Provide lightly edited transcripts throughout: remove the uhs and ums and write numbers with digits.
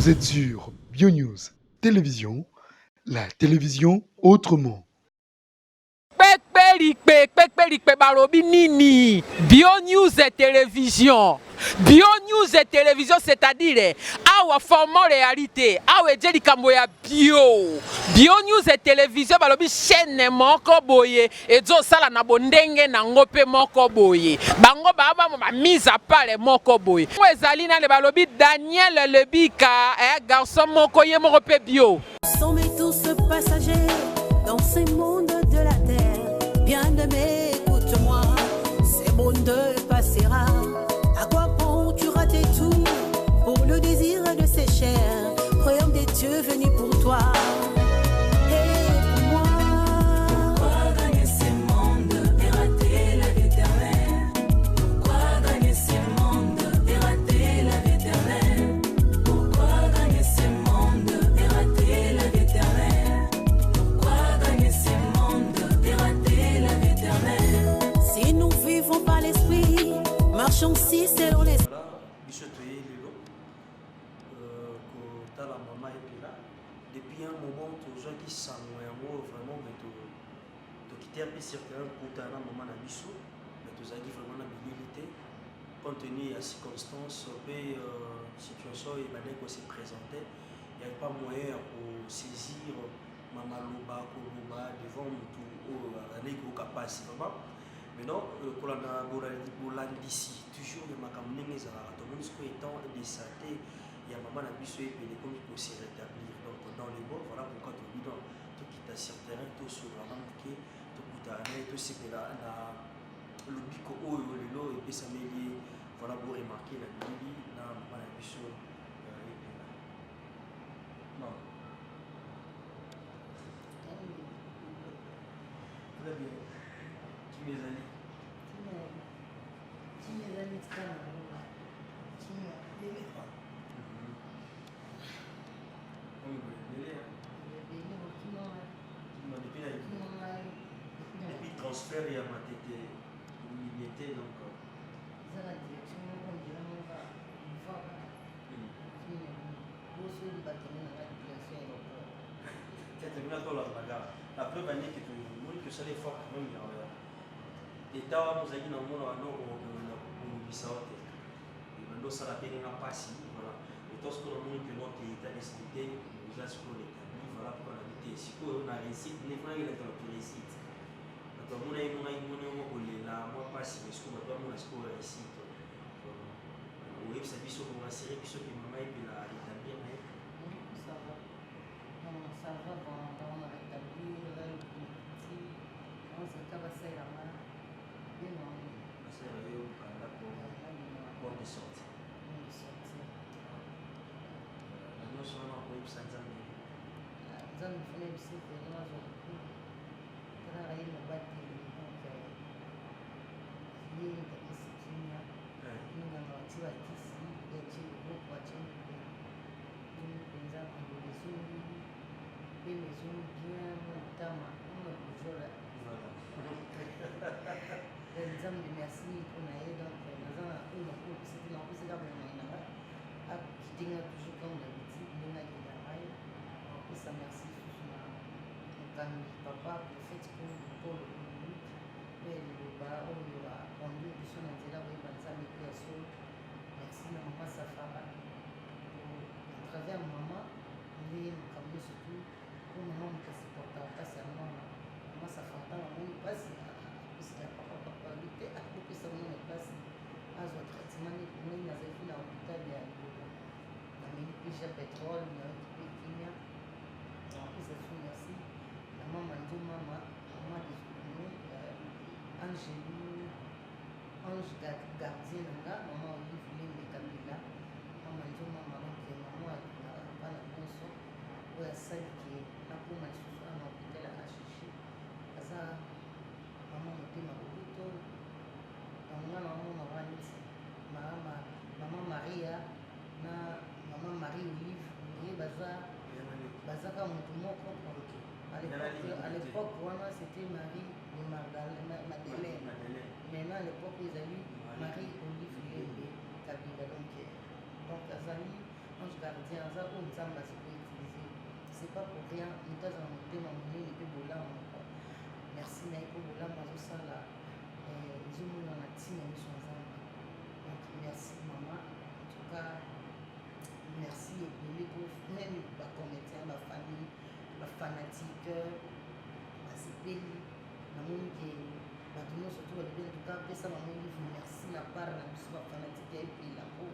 Vous êtes sur BioNews Télévision, la télévision autrement. Kpekpelikpe balobi nini BioNews et télévision. BioNews et télévision, c'est-à-dire awa format réalité, awa ejeli kambo ya BioNews et télévision balobi chaîne moko boye ezo sala na bondenge na ngope moko boye. Bango baba ba mise à part moko boye. Mo ezali na le balobi Daniel Lebika, garçon moko ye moko pe bio. Sommes tous passagers dans ces mondes de la terre. Bien-aimé, écoute-moi, ces mondes passera. À quoi bon tu rater tout pour le désir de ces chairs? Royaume des dieux venu pour toi. Et pour moi, pourquoi gagner ces mondes et rater la vie éternelle? Pourquoi gagner ces mondes et rater la vie éternelle? Pourquoi gagner ces mondes et rater la vie éternelle? Pourquoi gagner ces mondes et rater la vie éternelle? Si nous vivons par l'esprit, marchons si selon l'esprit. Depuis un moment, tous gens qui sont vraiment quitter un peu certain côté à un moment à Bissou, mais tous avez vraiment la mobilité, compte tenu à circonstances, situation et manière qu'on s'est présenté, il n'y avait pas moyen pour saisir Mamaloba, Koloba devant tout l'année qu'on a passé vraiment. Maintenant, pour la d'ici, toujours il y a ma caméra, tout le monde étant désaté, il y a maman à Bissou et puis les commis pour s'y rétablir. Dans les mots, voilà pourquoi tu vis dans tout qui t'a sur terrain, tout sur la langue, tout qui t'a tout ce que là, le bico haut et le lot, et puis ça m'est lié, voilà pour remarquer la vie, là, on a vu sur non. Très bien. Tu m'es allé. Tu m'es allé. Depuis le transfert, il y a ma tête l'unité donc. La preuve est que ça les forts quand même. L'État nous a dit dans le monde on ça la peine n'a pas si voilà. Et tout ce que nous que notre état décidé nous a ce qu'on établi voilà pour la vie. Si on a réussi, n'est pas il est dans le réussite. Donc on a la moi pas si parce que on a ce qu'on réussit. Oui, ça dit sur la série qui se fait maman et puis la établir mais ça va. Non, ça va on a rétabli le petit on s'est tabassé la main. Bien non. C'est là pour des sorties. Zan fune bisi ke na zo ku tana rayu na bati ne da isi kinya ina na tiwa kisi da ci ko kwace ne penza ku da su be me su biya mutama kuma bujora zan bi merci kuna yi donc zan una ko c'est la possibilité d'avoir à kitinga toujours comme d'habitude na ki da rayu ça merci papa le fait que pour le bas on y va conduire sur la télé oui banza les personnes merci maman ça fera à travers maman les comme surtout pour maman que c'est pour ta passe à maman ça fera pas on passe parce que papa lui fait à coup que ça on passe à un traitement ni na zefi na hôpital ya na milipisha pétrole na kipikinya merci. Maman dit maman Ange gardien là maman Olivier les Kabila maman dit maman que maman pas la console ou la salle qui a pour ma chouchou à l'hôpital à chercher ça maman était ma boulot maman Maria na maman Marie Olive bazaka mutu moko à l'époque c'était Marie Madeleine maintenant à l'époque ils avaient Marie Olive Kabila donc azali ange gardien aza oyo nzambe azikoutilize. C'est pas pour rien moto azala motema monene mpe bolamu moko. Merci na ye mpo bolamu azosala ezomona na ntina miso ya nzambe. Donc merci mama, en tout cas merci ebele po même bacomédien bafamille bafanatike basepeli namoni ke bato nyonso to balobi en tout cas apesa bango livre merci na part na biso bafanatike ya epela po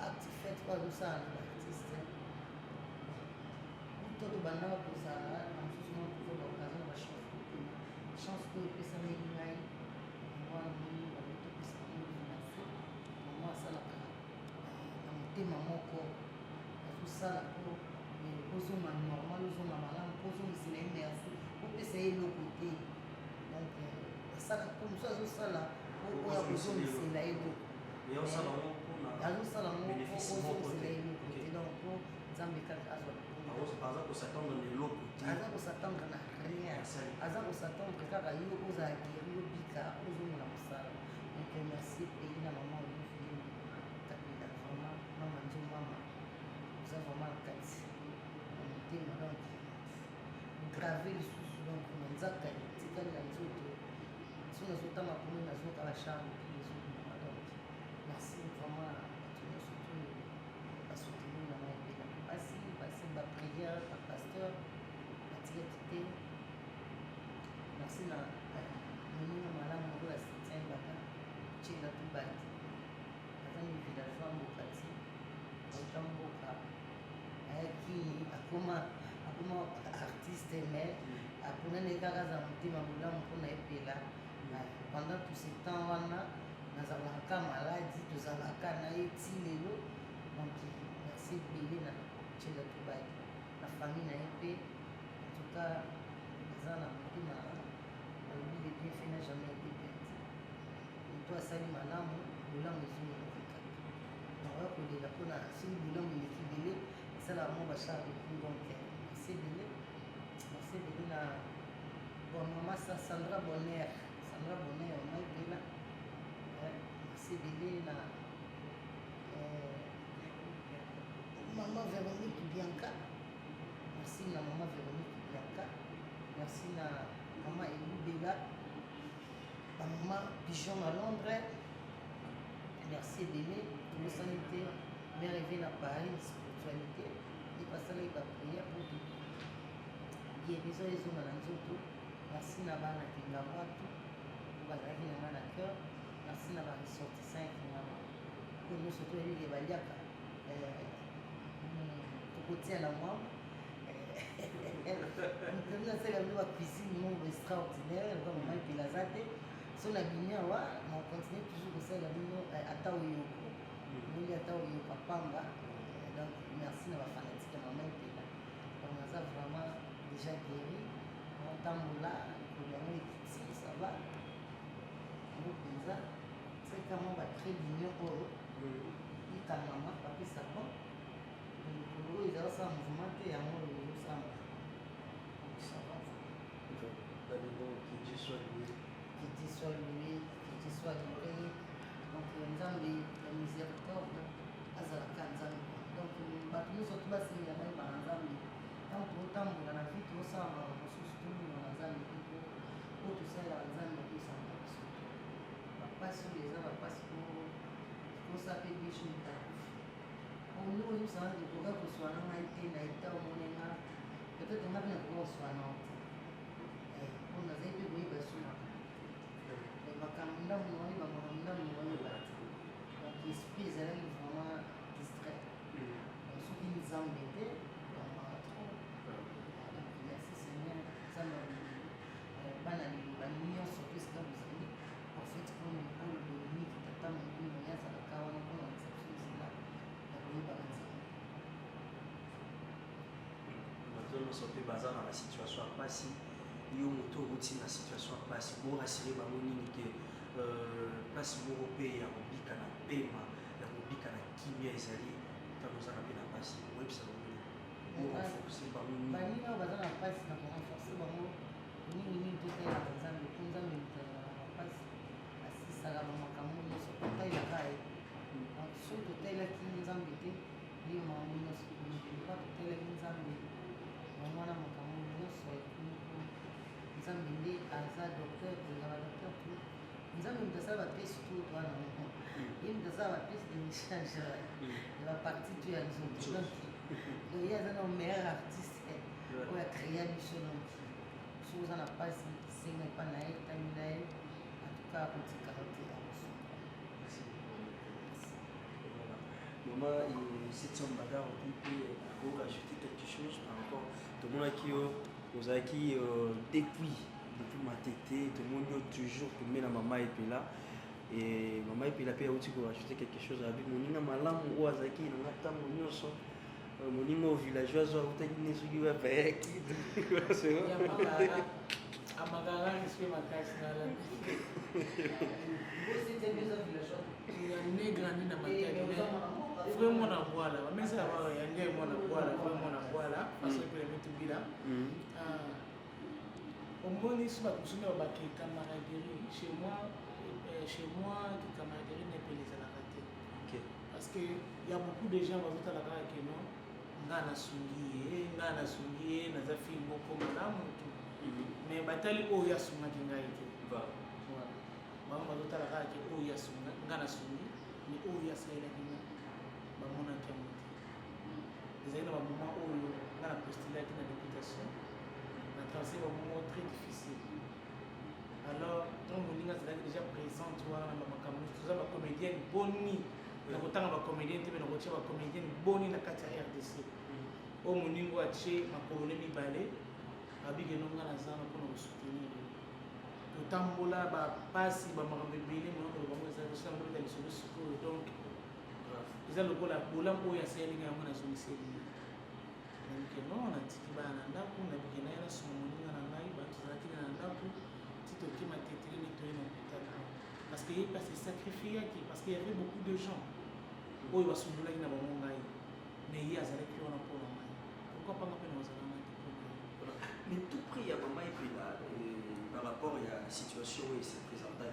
acte fait po azosala na baartiste to tobandaka kozala na mosusu mwa kozwa baoccasion na bachance oyo epesameli ngai mwana moni babi topesa bango livre merci mama asalaka na motema moko azosala po ozonga normal ozonga malamu po ozongisela ye merci opesa ye eloko te. Donc asala po mosu azosala oya kozongisela ye eloko azosala ngo ozongisela ye eloko te. Donc po nzambe kaka azwa aza kosatendre na eloko te, aza kosatendre na rien, aza kosatendre kaka yo ozala geri obika ozomona mosala. Donc merci epeyi na mama olivie kabila vraiment mama nzomama oza vraiment na kati na motema. Donc grave lisusu donc na nzaka etikali na nzoto so nazotanga komi nazoka bacharme ezobima. Donc merci vraiment bato nyonso to basoutenir na maepela basi baprière bapasteur batikaki te. Merci na moninga malamu moko ya setien baka cela tu bati aza ni villageois mboka ti auta mboka ayaki akoma artiste mais aponani kaka aza motema bolamu mpona epela. Pendant tout ce temps wana nazalaka maladi tozalaka na ye ti lelo. Donc merci ebele na cela tu bati na famille na ye mpe en tout cas aza na motema alobi le bienfait n'a jamais été perdu. Moto asali malamu bolamu ezongaka kaka nakoya kolela mpona soki bolamu eleki ebele esalaka mwa bacharge plus. Donc merci ebele na bon mama Sandra Bonheur mama ebela. Merci ebele na mama Véronique Bianca. Merci na mama Véronique Bianca. Merci na mama Elubela, la maman Pigeon à Londres. Merci ebele tobosani te mère eve na Paris spiritualité epasalaki baprière po guérison ezonga na nzoto. Merci na bana kinga bwatu bazalaki na nga na cœur. Merci na baressortissant ekingama po nyonso toyebike baliaka tokotia na mwa motomi nasala bino bacuisine moko extraordinaire loka mama epela aza te so na bimi awa na continue toujours kosala bino ata oyoko moli ata oyoka pamba. Donc merci na bafanatike mama epela. Donc naza vraiment déjà guéri otambola likolo yango ekiti ça va yango mpenza sekama batrait d'union oyo ikangama bapesa bon likolo oyo eza kosala mouvement te yango oyo ezosala que Dieu soit loué. Que Dieu soit loué, que Dieu soit loué. Donc nzambe ya miséricorde azalaka nzambe. Donc bato nyonso to basengelaka ye bana nzambe ntango tokotambola na vie tokosala makambo mosusu tomona na nzambe te po oyo tosalelaka nzambe toesalaka biso bapasi oyo eza bapasi kosala mpe biso mitakufi oyo oyebisanga te koka koswana ngai te na eta omonenga peut-être nga mpe nakoka koswana o te po nazali mpe koyeba esumaka makambo ndambo naoyeba makambo ndambo naoyeba te. Donc esprit ezalaki vraiment distrait soki nzambe te bamaka trop. Merci Seigneur nzambe bana liloba nyonso to esika bozali profete mpona ekolo dominique tata molimo yazalaka wana mpona exception nzela ya koyebaka nzambe. bato nyonso mpe baza na basituation ya mpasi yo moto outi na situation ya mpasi borasire bango nini ke mpasi moko mpe ya kobika na pema ya kobika na kimia ezali ntango ozala mpe na mpasi oyebisa bango borenforce bango nini banini oyo baza na mpasi na korenforce bango mingimingi totalelaka nzambe po nzambe motalelaka na mpasi asisaka bamakambo nyonso totalelaka ye. Donc soki totalelaki nzambe te ye makambo nyonso komipa totelemi nzambe bamwana makambo nyonso ekumuku nzambe nde aza docteur kolinga badocteur tu nzambe moto asala bapesi tu wana moko ye moto asala bapesi de méchange ya baparti tu ya nzoto donc ye aza na meilleur artiste oyo akrea biso donc soki oza na mpasi senga epa na ye tami na ye atuka akotikala te ya mosu Maman, cette somme bagarre, pour ajouter quelque chose par rapport tout le monde qui nous a qui depuis ma tête, tout le monde toujours que la maman est là et maman est là aussi pour ajouter quelque chose à vie. Mon ina malam ou azaki na ngata monyo so mon imo villageois ou tani nesugi wa bayaki. C'est ya magara amagara risque makasi na la bosi te biso village ya negra ni na mataki vraiment na bwala bamesa ba ya ngai mwana bwala vraiment na bwala parce que le mitu bila omoni si bakusuna babaki camaraderie chez moi camaraderie n'est pas les à la raté parce que il y a beaucoup de gens qui ont la que non ngana sungiye naza fi moko malamu tu mais batali oyo asungaki ngai te bango bazotala kaka ke oyo asunga nga na sungi mais oyo asalelaki nga bamonaki yango te ezali na bamoma oyo nga na postulaki na députation na traverse bamoment très difficile alors donc moninga azalaki déjà présente wana na bamakambo toza bacomédienne boni na kotanga bacomédienne te mpe na kotia bacomédienne boni na kati ya RDC oyo moningo atie makolo ne mibale abikeno nga na zana mpona kosoutenir totambola bapasi bamakambo ebele monoko bango eza tosala mbota lisolo sikoyo donc eza lokola bolamu oyo asayalinga yango nazongiseli nabike non natiki bana na ndako nabike naye nasoma moninga na ngai bato tozalaki na ndako ti tokima tetere netoye na hôpital parce que ye place esacrifiaki parce que y avait beaucoup de gens oyo basundolaki na bango ngai mais ye azalaki wana mpona ngai pourquoi panga mpe na ozala ngai te mpona mais tout prix ya maman et là par rapport à la situation où il s'est présenté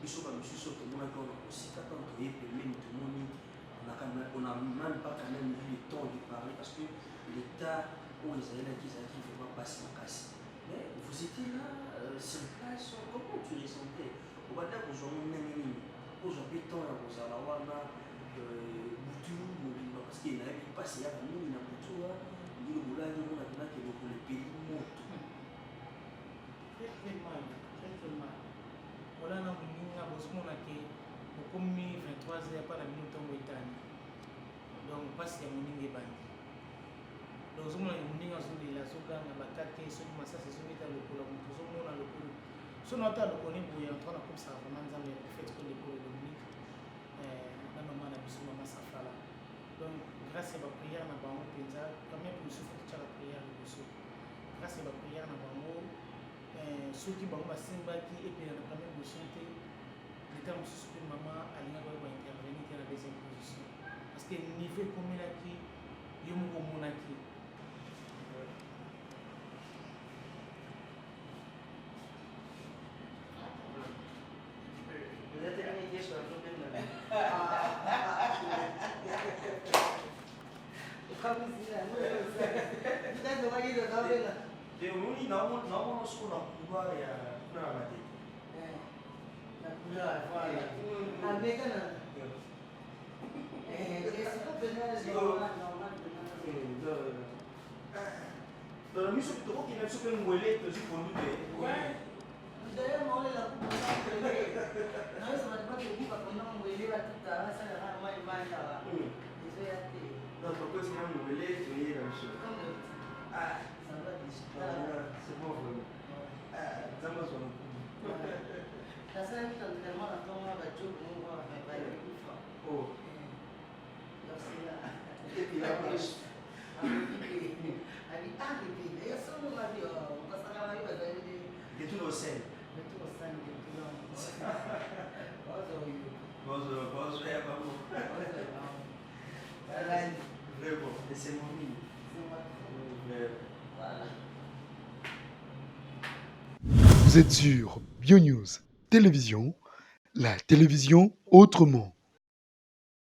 ils sont pas monsieur sur tout le monde quand on aussi quand on est même tout le monde on a même pas quand même eu le temps de parler parce que l'état où ils allaient qui vraiment passe en casse mais vous étiez là sur place comment tu ressentais au bas d'un jour on est mis aux habitants à aux alawana Boutou parce qu'il n'a pas passé à nous il n'a pas tout là il est là on a donné que le pays monte très mal voilà na moninga bozomonake bokomi 23 heures pa na bino ntongo etani donc mpasi ya moninga ebandi donc ozomona moninga azolela azoganga bakate soki masasi ezobeta lokolo moto ozomona lokolo so na ata lokolo eboye en train na kopesaka vraimen nzambe ya prophète ko lekolo dominique na mama na biso mama safala donc grâce ya baprière na bango mpenza quand même mosusu totyaka prière liboso grâce ya baprière na bango soki bango basimbaki epena na première position te leta mosusu mpe mama alingaki oyo baintervenir te na deuxième position parce que niveau ekomelaki yo moko omonaki de moni naomona soko na couloir ya kuna na matete dans miso tokokende biso mpe ngwele tozwi pondu te donc tokoesina ngwele toye na biso c'est bon vraiment nzambe azwa mokumu de tout nos scènes vraiment et c'est mon mine Vous êtes sur BioNews Télévision, la télévision autrement.